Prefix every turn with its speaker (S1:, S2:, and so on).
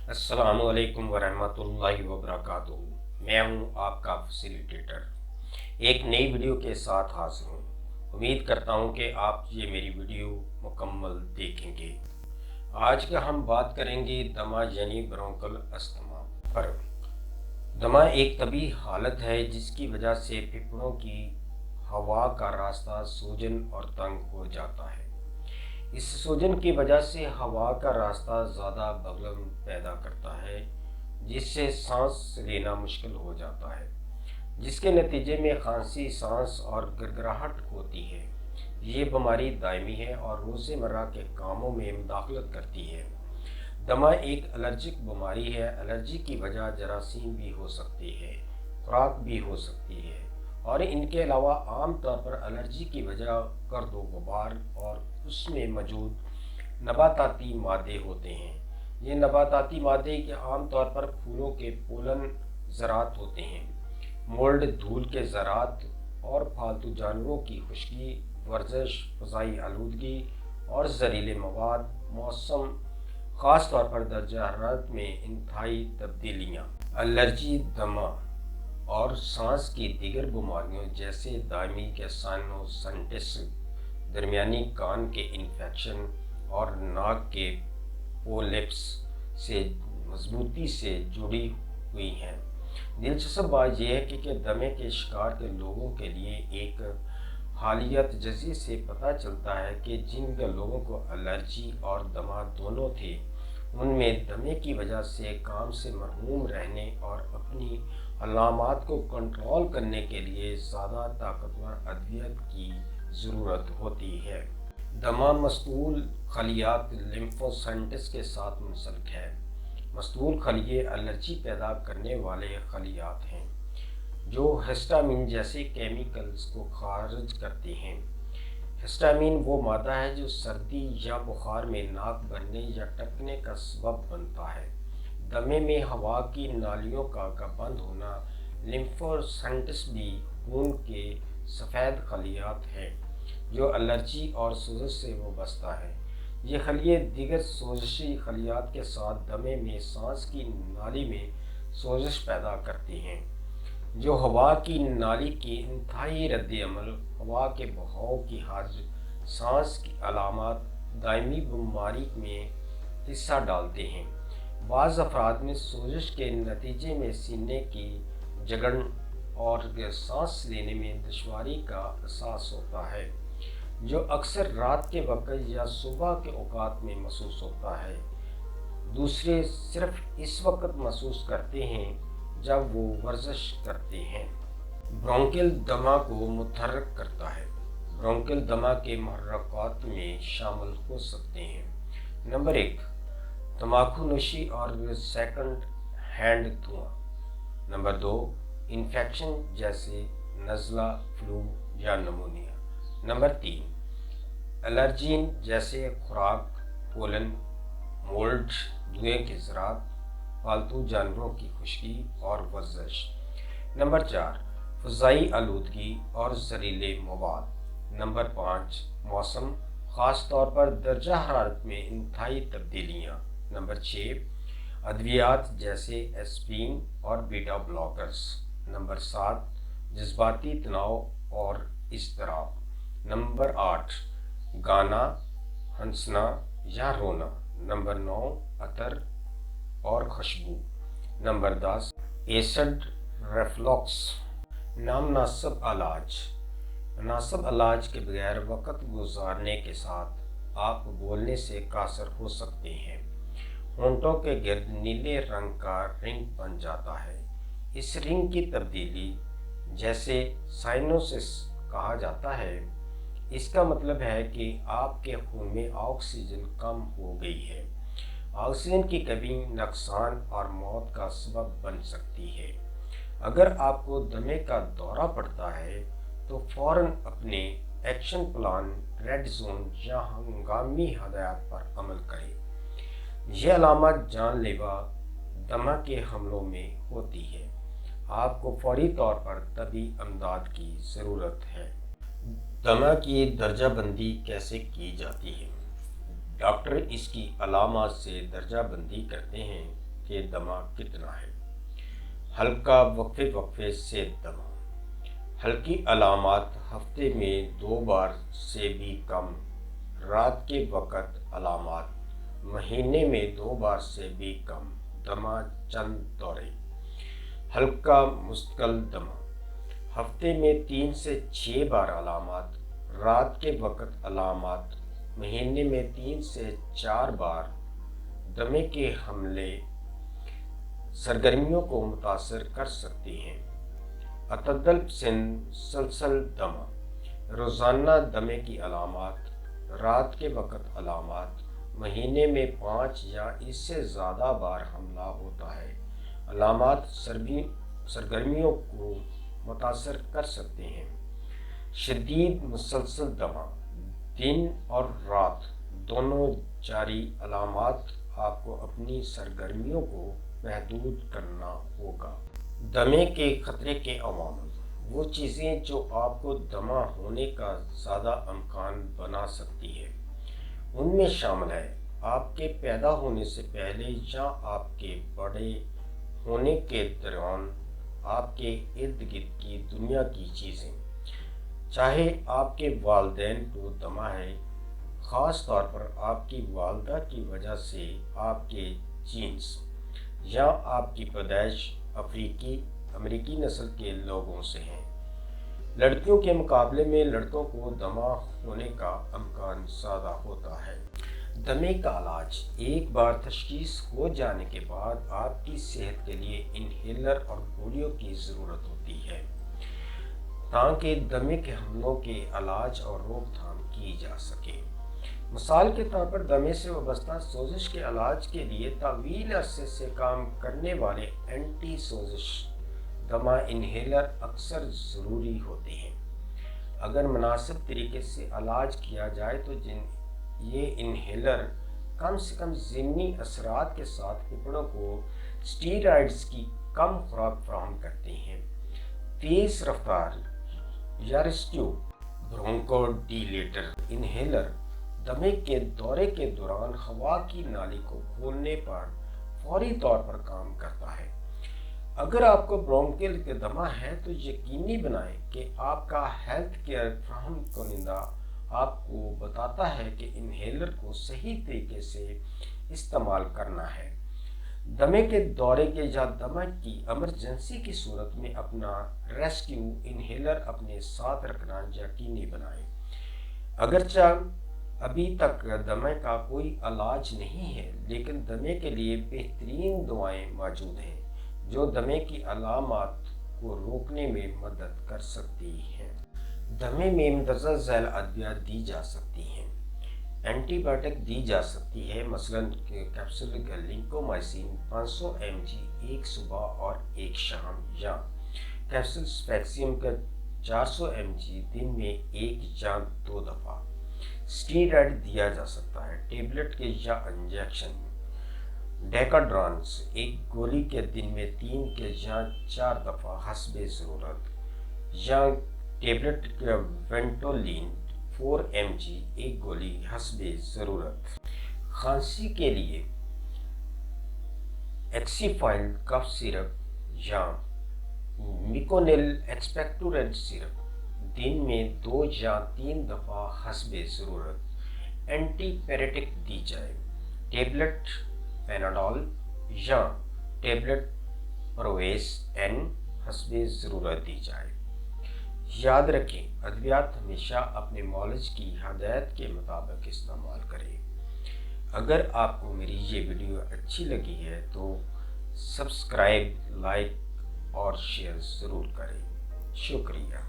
S1: अस्सलाम वालेकुम वरहमतुल्लाहि वबरकातुहू। मैं हूं आपका फैसिलिटेटर, एक नई वीडियो के साथ हाजिर हूं। उम्मीद करता हूं कि आप ये मेरी वीडियो मुकम्मल देखेंगे। आज का हम बात करेंगे दमा यानी ब्रोंकल अस्थमा पर। दमा एक तबी हालत है जिसकी वजह से फेफड़ों की हवा का रास्ता सूजन और तंग हो जाता है। इस सूजन की वजह से हवा का रास्ता ज़्यादा बलगम पैदा करता है, जिससे सांस लेना मुश्किल हो जाता है, जिसके नतीजे में खांसी, सांस और गिड़गिड़ाहट होती है। ये बीमारी दायमी है और रोज़मर्रा के कामों में मुदाखलत करती है। दमा एक एलर्जिक बीमारी है। एलर्जी की वजह जरासीम भी हो सकती है, खुराक भी हो सकती है, और इनके अलावा आम तौर पर एलर्जी की वजह गर्द व गुबार और उसमें मौजूद नबाताती मादे होते हैं। ये नबाताती मादे के आम तौर पर फूलों के पोलन ज़रात होते हैं, मोल्ड, धूल के ज़रात और पालतू जानवरों की खुश्की, वर्जिश, फ़ज़ाई आलूदगी और जहरीले मवाद, मौसम, ख़ास तौर पर दर्जा हरारत में इंतहाई तब्दीलियाँ, एलर्जी, दमा और सांस की दीगर बीमारियों जैसे दायमी के साइनोसाइटिस, दरमियानी कान के इन्फेक्शन और नाक के पोलिप्स से मजबूती से जुड़ी हुई हैं। दिलचस्प बात यह है कि दमे के शिकार के लोगों के लिए एक हालिया तजज़िये से पता चलता है कि जिन लोगों को एलर्जी और दमा दोनों थे, उनमें दमे की वजह से काम से महरूम रहने और अपनी अलामात को कंट्रोल करने के लिए ज़्यादा ताकतवर अद्वियत की ज़रूरत होती है। दमा मस्तूल खलियात लिम्फोसाइट्स के साथ मुंसलिक है। मस्तूल खलिये एलर्जी पैदा करने वाले खलियात हैं जो हिस्टामिन जैसे केमिकल्स को खारिज करते हैं। हिस्टामिन वो मादा है जो सर्दी या बुखार में नाक बनने या टपकने का सबब बनता है। दमे में हवा की नालियों का बंद होना, लिम्फोसाइट्स भी खून के सफ़ेद खलियात हैं जो एलर्जी और सोजिश से वाबस्ता है। ये खलिये दीगर सोजिशी खलियात के साथ दमे में सांस की नाली में सोजिश पैदा करती हैं, जो हवा की नाली की इंतहाई रद्द-ए-अमल, हवा के बहाव की हज, सांस की अलामत, दायमी बीमारी में हिस्सा डालते हैं। बाज़ अफराद में सोजिश के नतीजे में सीने की जकड़न और सांस लेने में दुश्वारी का एहसास होता है, जो अक्सर रात के वक्त या सुबह के औकात में महसूस होता है। दूसरे सिर्फ इस वक्त महसूस करते हैं जब वो वर्जिश करते हैं। ब्रोंकियल दमा को मुतहर्रिक करता है। ब्रोंकियल दमा के मुहर्रकात में शामिल हो सकते हैं। नंबर 1, तंबाकू नोशी और सेकंड हैंड धुआं। नंबर 2, इन्फेक्शन जैसे नज़ला, फ्लू या नमूनिया। नंबर 3, एलर्जीन जैसे खुराक, पोलन, मोल्ड, धुएं के ज़रात, पालतू जानवरों की खुश्की और वर्जिश। नंबर 4, फ़ज़ाई आलूदगी और जहरीले मवाद। नंबर 5, मौसम, ख़ास तौर पर दर्जा हरारत में इंतहाई तब्दीलियाँ। नंबर 6, अद्वियात जैसे एस्पिरिन और बीटा ब्लॉकर्स। नंबर 7, जज्बाती तनाव और इज़्तिराब। नंबर 8, गाना, हंसना या रोना। नंबर 9, अतर और खुशबू। Number 10, acid reflux. नामनासिब इलाज। मुनासिब इलाज के बगैर वक्त गुजारने के साथ आप बोलने से कासर हो सकते हैं। होंठों के गिर्द नीले रंग का रिंग बन जाता है। इस रिंग की तब्दीली, जैसे साइनोसिस कहा जाता है, इसका मतलब है कि आपके खून में ऑक्सीजन कम हो गई है। ऑक्सीजन की कमी नुकसान और मौत का सबब बन सकती है। अगर आपको दमे का दौरा पड़ता है तो फ़ौरन अपने एक्शन प्लान, रेड जोन या हंगामी हदायत पर अमल करें। यह अलामत जानलेवा दमा के हमलों में होती है। आपको फौरी तौर पर तबी इमदाद की ज़रूरत है। दमा की दर्जा बंदी कैसे की जाती है? डॉक्टर इसकी अलामत से दर्जा बंदी करते हैं کہ دمہ کتنا ہے۔ ہلکا وقفے وقفے سے دمہ، ہلکی علامات ہفتے میں 2 بار سے بھی کم، رات کے وقت علامات مہینے میں 2 بار سے بھی کم، دمہ چند دورے۔ ہلکا مستقل دمہ، ہفتے میں 3 سے 6 بار علامات، رات کے وقت علامات مہینے میں 3 سے 4 بار، دمے کے حملے سرگرمیوں کو متاثر کر سکتے ہیں۔ اتدل پسند مسلسل دمہ، روزانہ دمے کی علامات، رات کے وقت علامات، مہینے میں 5 یا اس سے زیادہ بار حملہ ہوتا ہے۔ علامات سرگرمیوں کو متاثر کر سکتے ہیں۔ شدید مسلسل دمہ، دن اور رات دونوں جاری، علامات آپ کو اپنی سرگرمیوں کو محدود کرنا ہوگا۔ دمے کے خطرے کے عوامل، وہ چیزیں جو آپ کو دمہ ہونے کا زیادہ امکان بنا سکتی ہے، ان میں شامل ہے آپ کے پیدا ہونے سے پہلے یا آپ کے بڑے ہونے کے دوران آپ کے ارد گرد کی دنیا کی چیزیں، چاہے آپ کے والدین کو دمہ ہے، خاص طور پر آپ کی والدہ کی وجہ سے آپ کے جینز، یا آپ کی پیدائش امریکی نسل کے لوگوں سے ہے۔ لڑکیوں کے مقابلے میں لڑکوں کو دمہ ہونے کا امکان زیادہ ہوتا ہے۔ دمے کا علاج، ایک بار تشخیص ہو جانے کے بعد آپ کی صحت کے لیے انہیلر اور گولیوں کی ضرورت ہوتی ہے تاکہ دمے کے حملوں کے علاج اور روک تھام کی جا سکے۔ مثال کے طور پر دمے سے وابستہ سوزش کے علاج کے لیے طویل عرصے سے کام کرنے والے اینٹی سوزش دمہ انہیلر اکثر ضروری ہوتے ہیں۔ اگر مناسب طریقے سے علاج کیا جائے تو یہ انہیلر کم سے کم ضمنی اثرات کے ساتھ پھیپھڑوں کو اسٹیرائڈز کی کم خوراک فراہم کرتے ہیں۔ تیز رفتار یا ریسکیو برونکو ڈیلیٹر انہیلر دمے کے دورے کے دوران ہوا کی نالی کو کھولنے پر فوری طور پر کام کرتا ہے۔ اگر آپ کو برونکل کے دمہ ہے تو یقینی بنائیں کہ آپ کا ہیلتھ کیئر فراہم کنندہ آپ کو بتاتا ہے کہ انہیلر کو صحیح طریقے سے استعمال کرنا ہے۔ دمے کے دورے کے یا دمہ کی ایمرجنسی کی صورت میں اپنا ریسکیو انہیلر اپنے ساتھ رکھنا یقینی بنائیں۔ اگرچہ ابھی تک دمے کا کوئی علاج نہیں ہے، لیکن دمے کے لیے بہترین دعائیں موجود ہیں جو دمے کی علامات کو روکنے میں مدد کر سکتی ہیں۔ دمے میں مندرجہ ذیل ادویات دی جا سکتی ہیں۔ اینٹی بائیوٹک دی جا سکتی ہے، مثلاً کیپسول لنکومائسین 500 mg ایک صبح اور ایک شام، یا کیپسول سپیکسیم کا 400 mg دن میں 1 یا 2 دفعہ۔ اسٹیرائڈ دیا جا سکتا ہے، ٹیبلٹ کے یا انجیکشن۔ ڈیکاڈرانس ایک گولی کے دن میں 3 کے یا 4 دفعہ حسب ضرورت، یا ٹیبلٹ کا وینٹولین 4 mg ایک گولی حسب ضرورت۔ کھانسی کے لیے ایکسیفائل کف سیرپ یا میکونل ایکسپیکٹورنٹ سیرپ دن میں 2 یا 3 دفعہ حسب ضرورت۔ اینٹی پیریٹک دی جائے، ٹیبلٹ پیناڈول یا ٹیبلٹ پرویس این حسب ضرورت دی جائے۔ یاد رکھیں، ادویات ہمیشہ اپنے معالج کی ہدایت کے مطابق استعمال کریں۔ اگر آپ کو میری یہ ویڈیو اچھی لگی ہے تو سبسکرائب، لائک اور شیئر ضرور کریں۔ شکریہ۔